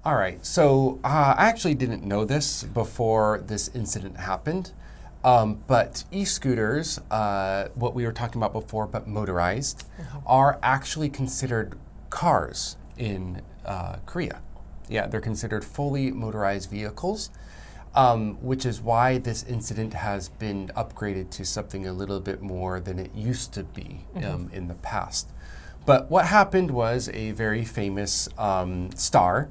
All right, so I actually didn't know this before this incident happened, but e-scooters, what we were talking about before, but motorized, are actually considered cars in Korea. Yeah, they're considered fully motorized vehicles, which is why this incident has been upgraded to something a little bit more than it used to be in the past. But what happened was a very famous star.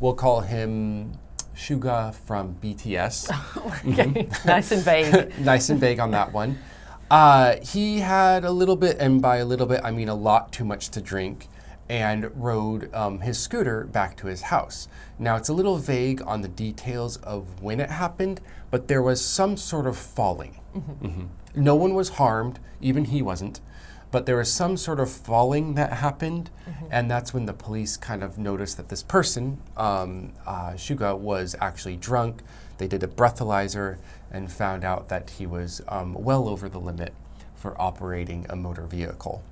We'll call him Suga from BTS. Okay, nice and vague. Nice and vague on that one. He had a little bit, and by a little bit, I mean a lot too much to drink, and rode his scooter back to his house. Now, it's a little vague on the details of when it happened, but there was some sort of falling. No one was harmed, even he wasn't. But there was some sort of falling that happened, and that's when the police kind of noticed that this person, Suga, was actually drunk. They did a breathalyzer and found out that he was well over the limit for operating a motor vehicle.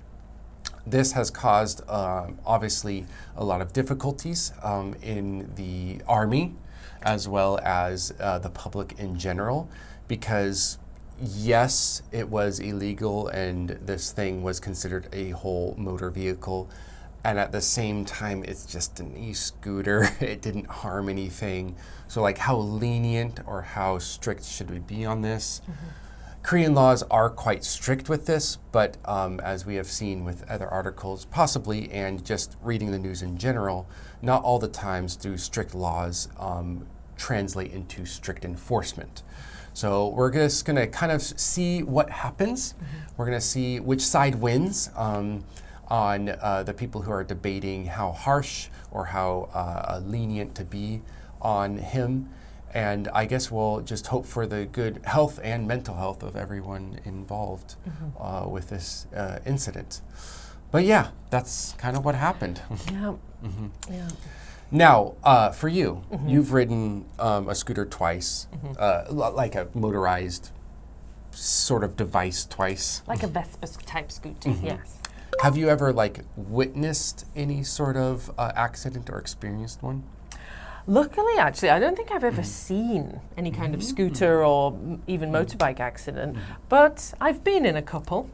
This has caused, obviously, a lot of difficulties in the army, as well as the public in general, because yes, it was illegal and this thing was considered a whole motor vehicle. And at the same time, it's just an e-scooter. It didn't harm anything. So like, how lenient or how strict should we be on this? Korean laws are quite strict with this, but as we have seen with other articles, possibly, and just reading the news in general, not all the times do strict laws translate into strict enforcement. So we're just going to kind of see what happens. We're going to see which side wins on the people who are debating how harsh or how lenient to be on him. And I guess we'll just hope for the good health and mental health of everyone involved with this incident. But yeah, that's kind of what happened. Yeah. Yeah. Now, for you, you've ridden a scooter twice, like a motorized sort of device twice. Like a Vespa type scooter, yes. Have you ever like witnessed any sort of accident or experienced one? Luckily, actually, I don't think I've ever seen any kind of scooter or even motorbike accident, but I've been in a couple.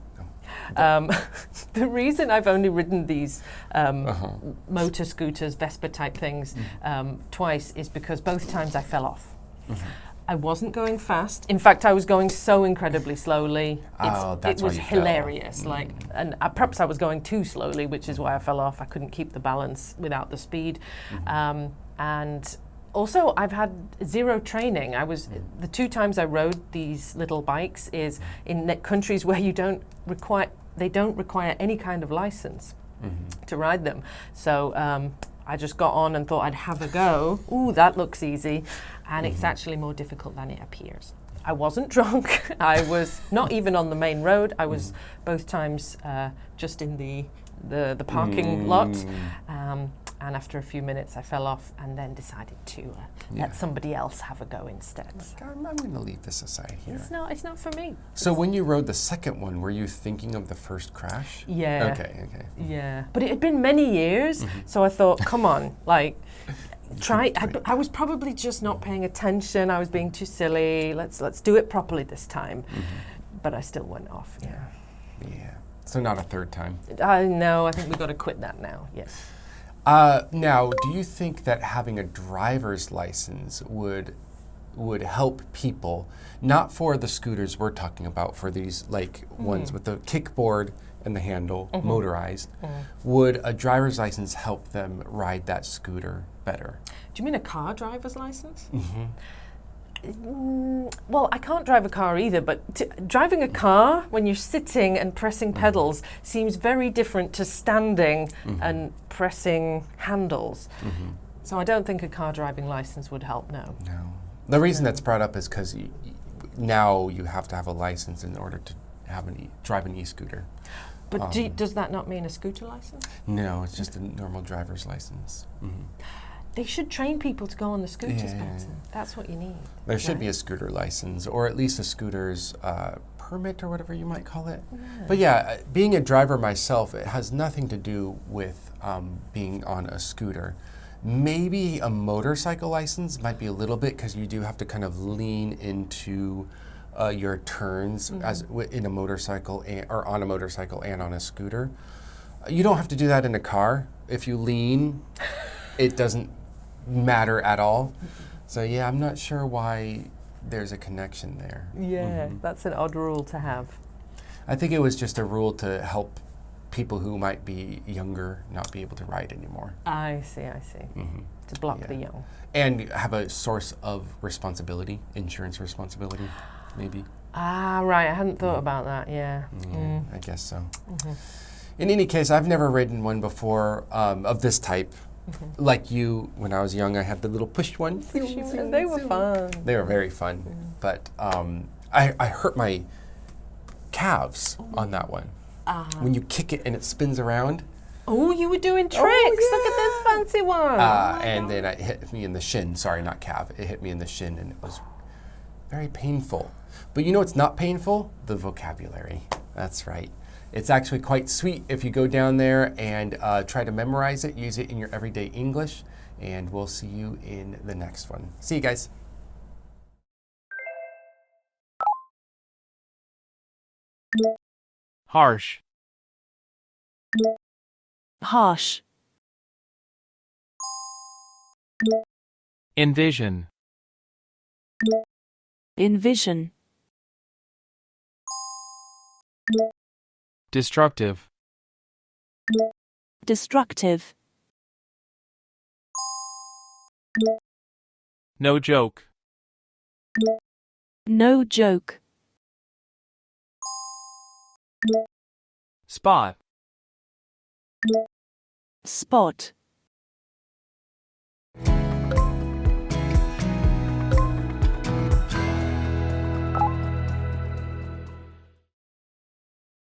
The reason I've only ridden these motor scooters, Vespa type things, twice is because both times I fell off. I wasn't going fast. In fact, I was going so incredibly slowly. It was hilarious. And perhaps I was going too slowly, which is why I fell off. I couldn't keep the balance without the speed. And also, I've had zero training. The two times I rode these little bikes is in countries where they don't require any kind of license to ride them. So I just got on and thought I'd have a go. Ooh, that looks easy. And it's actually more difficult than it appears. I wasn't drunk. I was not even on the main road. I was both times just in the parking lot. And after a few minutes, I fell off and then decided to let somebody else have a go instead. I'm going to leave this aside here. It's not for me. So when you rode the second one, were you thinking of the first crash? Yeah. Okay. Yeah. But it had been many years, so I thought, come on, like, try. I was probably just not paying attention. I was being too silly. Let's do it properly this time. But I still went off. Yeah. So not a third time. No, I think we've got to quit that now. Yes. Now, do you think that having a driver's license would help people, not for the scooters we're talking about, for these like ones with the kickboard and the handle, motorized, would a driver's license help them ride that scooter better? Do you mean a car driver's license? Well, I can't drive a car either, but driving a car when you're sitting and pressing pedals seems very different to standing and pressing handles. So I don't think a car driving license would help, no. No. The reason that's brought up is because now you have to have a license in order to drive an e-scooter. But does that not mean a scooter license? No, it's just a normal driver's license. They should train people to go on the scooters better. That's what you need. There should be a scooter license, or at least a scooter's permit, or whatever you might call it. But yeah, being a driver myself, it has nothing to do with being on a scooter. Maybe a motorcycle license might be a little bit because you do have to kind of lean into your turns in a motorcycle or on a motorcycle and on a scooter. You don't have to do that in a car. If you lean, it doesn't matter at all. So yeah, I'm not sure why there's a connection there. Yeah, that's an odd rule to have. I think it was just a rule to help people who might be younger not be able to ride anymore. I see. To block the young. And have a source of responsibility, insurance responsibility, maybe. Ah, right. I hadn't thought about that, yeah. I guess so. In any case, I've never ridden one before of this type. Like you, when I was young, I had the little push one. They were fun. They were very fun. But I hurt my calves on that one. When you kick it and it spins around. Oh, you were doing tricks. Look at this fancy one. And then it hit me in the shin. Sorry, not calf. It hit me in the shin and it was very painful. But you know what's not painful? The vocabulary. That's right. It's actually quite sweet if you go down there and try to memorize it, use it in your everyday English, and we'll see you in the next one. See you guys. Harsh. Harsh. Envision. Envision. Destructive. Destructive. No joke. No joke. Spot. Spot.